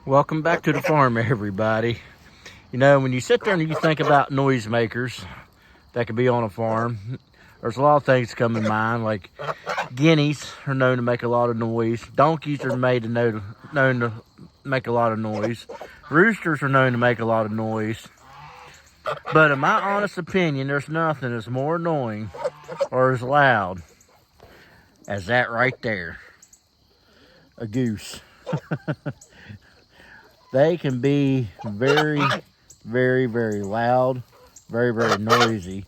Welcome back to the farm, everybody. You know, when you sit there and you think about noisemakers that could be on a farm, there's a lot of things come in mind, like guineas are known to make a lot of noise. Donkeys are known to make a lot of noise. Roosters are known to make a lot of noise. But in my honest opinion, there's nothing that's more annoying or as loud as that right there. A goose. They can be very, very, very loud, very, very noisy.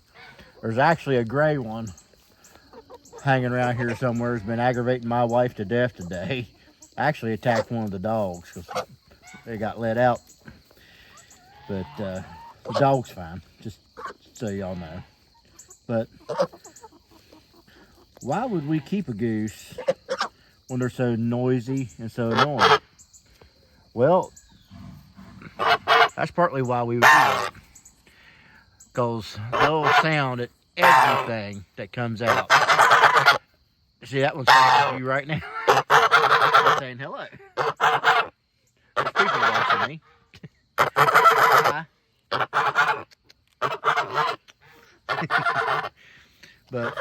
There's actually a gray one hanging around here somewhere. Has been aggravating my wife to death today. Actually attacked one of the dogs because they got let out. But the dog's fine, just so y'all know. But why would we keep a goose when they're so noisy and so annoying? Well, that's partly why we would do that. Because they'll sound at everything that comes out. See, that one's talking to you right now. They're saying hello. There's people watching me. Hi. But,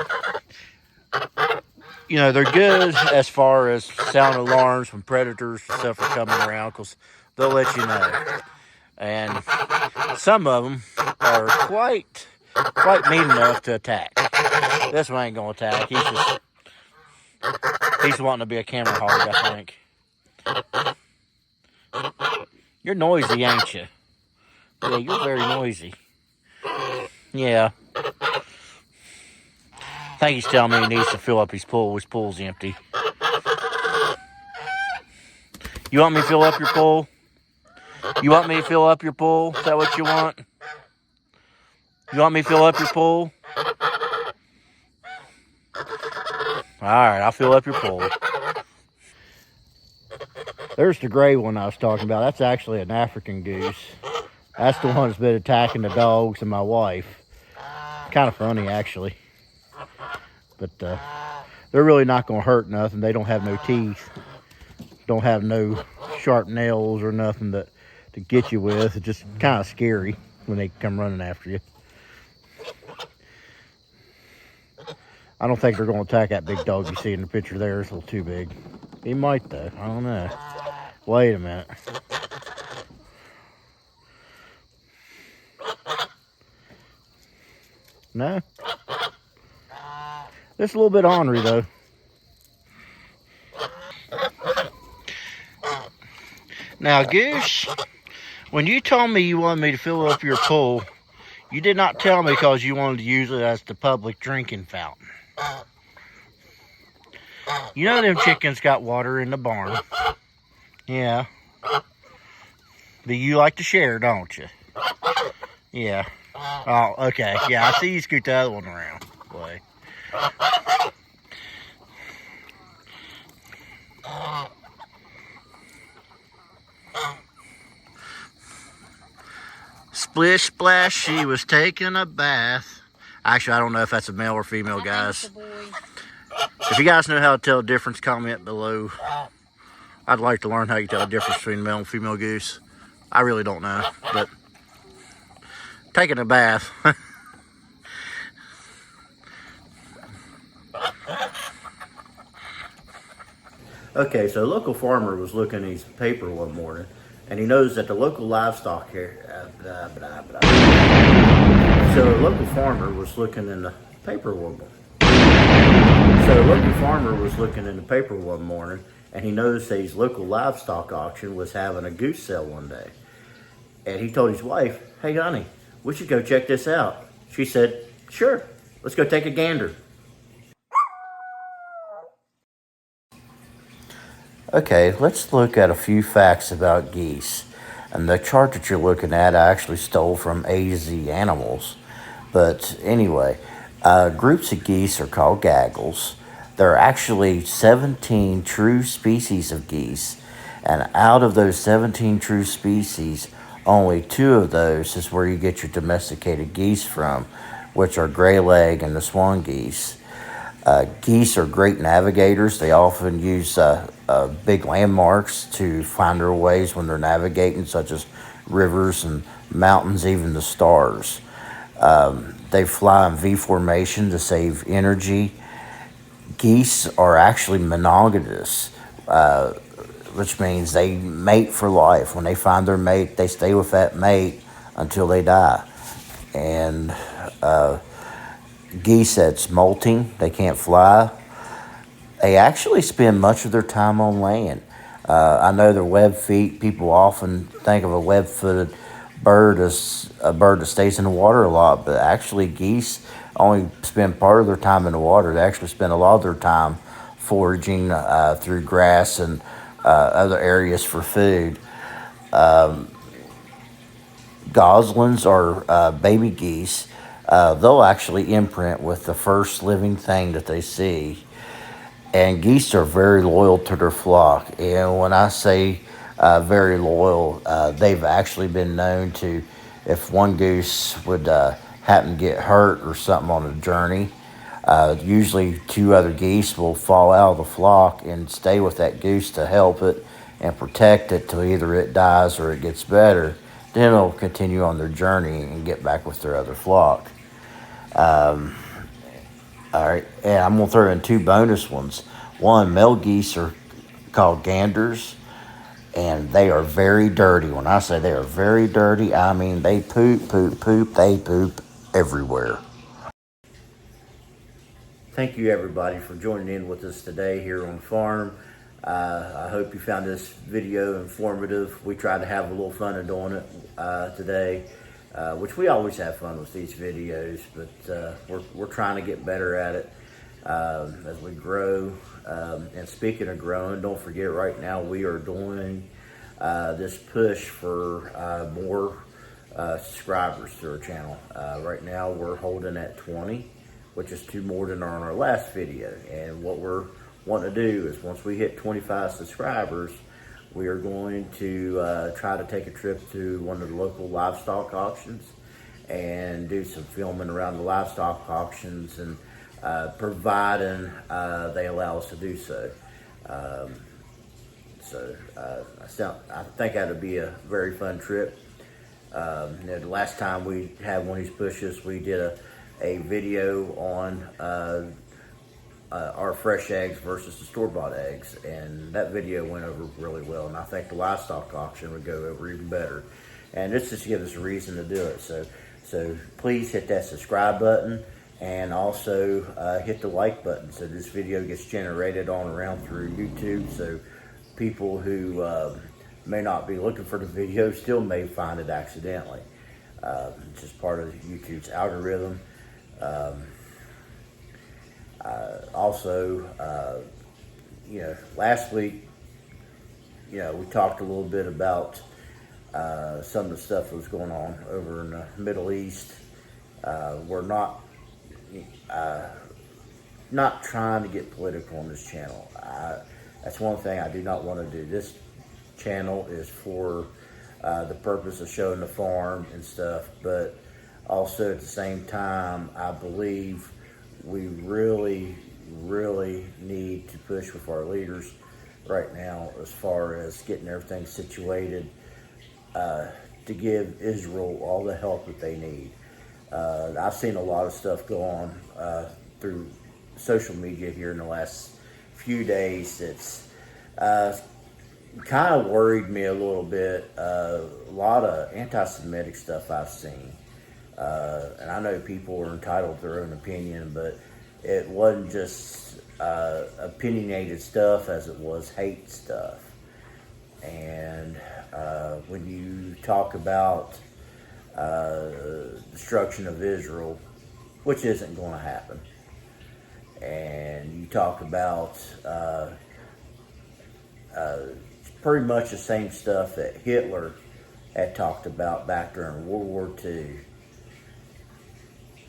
you know, they're good as far as sound alarms when predators and stuff are coming around, because they'll let you know. And some of them are quite mean enough to attack. This one ain't gonna attack. He's wanting to be a camera hog, I think. You're noisy, ain't you? Yeah, you're very noisy. Yeah. I think he's telling me he needs to fill up his pool. His pool's empty. You want me to fill up your pool? You want me to fill up your pool? Is that what you want? You want me to fill up your pool? Alright, I'll fill up your pool. There's the gray one I was talking about. That's actually an African goose. That's the one that's been attacking the dogs and my wife. Kind of funny, actually. But they're really not going to hurt nothing. They don't have no teeth. Don't have no sharp nails or nothing to get you with. It's just kind of scary when they come running after you. I don't think they're going to attack that big dog you see in the picture there. It's a little too big. He might, though. I don't know. Wait a minute. No? Just a little bit ornery, though. Now, Goose, when you told me you wanted me to fill up your pool, you did not tell me because you wanted to use it as the public drinking fountain. You know them chickens got water in the barn. Yeah. But you like to share, don't you? Yeah. Oh, okay. Yeah, I see you scoot the other one around. Boy. Splish splash, she was taking a bath. Actually, I don't know if that's a male or female, guys. If you guys know how to tell the difference, comment below. I'd like to learn how you tell the difference between male and female goose. I really don't know, but taking a bath. Okay, so a local farmer was looking at his paper one morning, and he knows that the local livestock here. So a local farmer was looking in the paper one. So a local farmer was looking in the paper one morning, and he noticed that his local livestock auction was having a goose sale one day. And he told his wife, "Hey, honey, we should go check this out." She said, "Sure, let's go take a gander." Okay, let's look at a few facts about geese. And the chart that you're looking at, I actually stole from AZ Animals. But anyway, groups of geese are called gaggles. There are actually 17 true species of geese. And out of those 17 true species, only 2 of those is where you get your domesticated geese from, which are gray leg and the swan geese. Geese are great navigators. They often use big landmarks to find their ways when they're navigating, such as rivers and mountains, even the stars. They fly in V formation to save energy. Geese are actually monogamous, which means they mate for life. When they find their mate, they stay with that mate until they die. And geese that's molting, they can't fly. They actually spend much of their time on land. I know they're web feet. People often think of a web-footed bird as a bird that stays in the water a lot, but actually geese only spend part of their time in the water. They actually spend a lot of their time foraging through grass and other areas for food. Goslings are baby geese. They'll actually imprint with the first living thing that they see. And geese are very loyal to their flock. And when I say very loyal, they've actually been known to, if one goose would happen to get hurt or something on a journey, usually two other geese will fall out of the flock and stay with that goose to help it and protect it till either it dies or it gets better. Then they'll continue on their journey and get back with their other flock. All right, and I'm going to throw in two bonus ones. One, male geese are called ganders, and they are very dirty. When I say they are very dirty, I mean they poop, they poop everywhere. Thank you, everybody, for joining in with us today here on the farm. I hope you found this video informative. We tried to have a little fun in doing it today. Which we always have fun with these videos, but we're trying to get better at it as we grow. And speaking of growing, don't forget right now we are doing this push for more subscribers to our channel. Right now we're holding at 20, which is 2 more than on our last video. And what we're wanting to do is once we hit 25 subscribers, we are going to try to take a trip to one of the local livestock auctions and do some filming around the livestock auctions, and providing they allow us to do so. I think that would be a very fun trip. The last time we had one of these pushes, we did a video on our fresh eggs versus the store-bought eggs, and that video went over really well, and I think the livestock auction would go over even better. And this just gives us a reason to do it. So please hit that subscribe button, and also hit the like button so this video gets generated on around through YouTube, so people who may not be looking for the video still may find it accidentally. It's just part of YouTube's algorithm. Last week, we talked a little bit about some of the stuff that was going on over in the Middle East. We're not trying to get political on this channel. That's one thing I do not want to do. This channel is for the purpose of showing the farm and stuff, but also at the same time, I believe we really need to push with our leaders right now as far as getting everything situated to give Israel all the help that they need. I've seen a lot of stuff go on through social media here in the last few days that's kind of worried me a little bit. A lot of anti-Semitic stuff I've seen. And I know people are entitled to their own opinion, but it wasn't just opinionated stuff as it was hate stuff. And when you talk about destruction of Israel, which isn't going to happen, and you talk about pretty much the same stuff that Hitler had talked about back during World War II,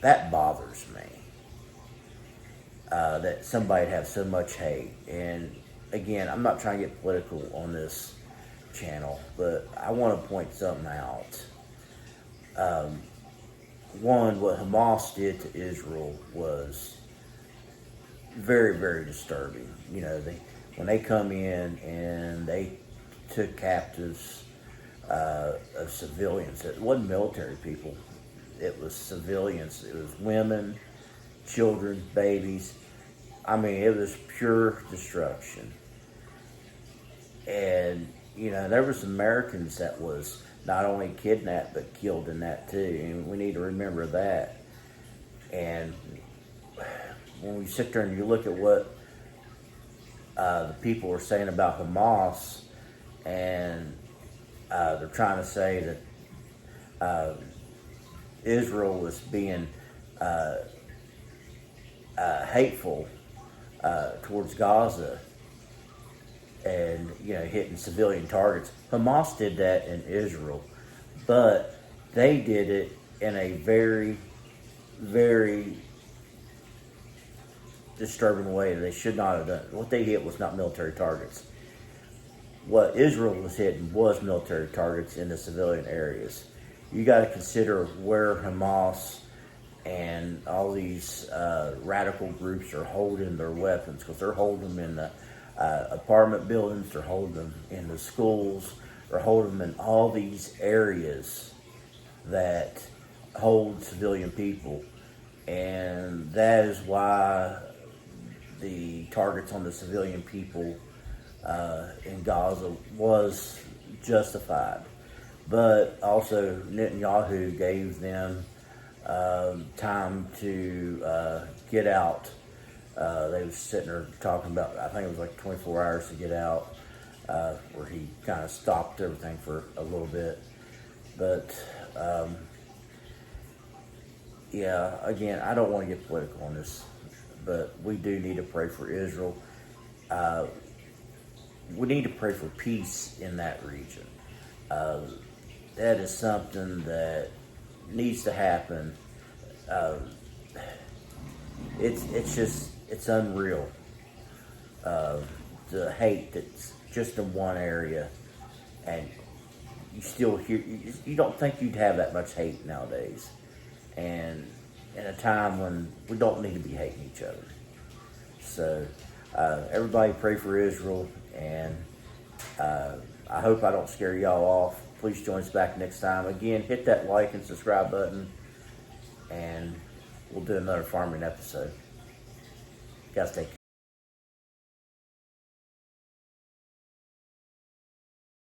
that bothers me. That somebody'd have so much hate. And again, I'm not trying to get political on this channel, but I want to point something out. One, what Hamas did to Israel was very, very disturbing. When they come in and they took captives of civilians. It wasn't military people. It was civilians. It was women, children, babies. I mean, it was pure destruction. And there was Americans that was not only kidnapped but killed in that too, and we need to remember that. And when we sit there and you look at what the people are saying about Hamas, and they're trying to say that Israel was being hateful towards Gaza, and hitting civilian targets. Hamas did that in Israel, but they did it in a very, very disturbing way. They should not have done it. What they hit was not military targets. What Israel was hitting was military targets in the civilian areas. You got to consider where Hamas and all these radical groups are holding their weapons, because they're holding them in the apartment buildings, they're holding them in the schools, they're holding them in all these areas that hold civilian people. And that is why the targets on the civilian people in Gaza was justified. But also Netanyahu gave them time to get out. They was sitting there talking about, I think it was like 24 hours to get out, where he kind of stopped everything for a little bit. But yeah, again, I don't want to get political on this, but we do need to pray for Israel. We need to pray for peace in that region. That is something that needs to happen. It's unreal. The hate that's just in one area, and you still hear. You don't think you'd have that much hate nowadays, and in a time when we don't need to be hating each other. So everybody pray for Israel, and I hope I don't scare y'all off. Please join us back next time. Again, hit that like and subscribe button, and we'll do another farming episode. Guys, take care.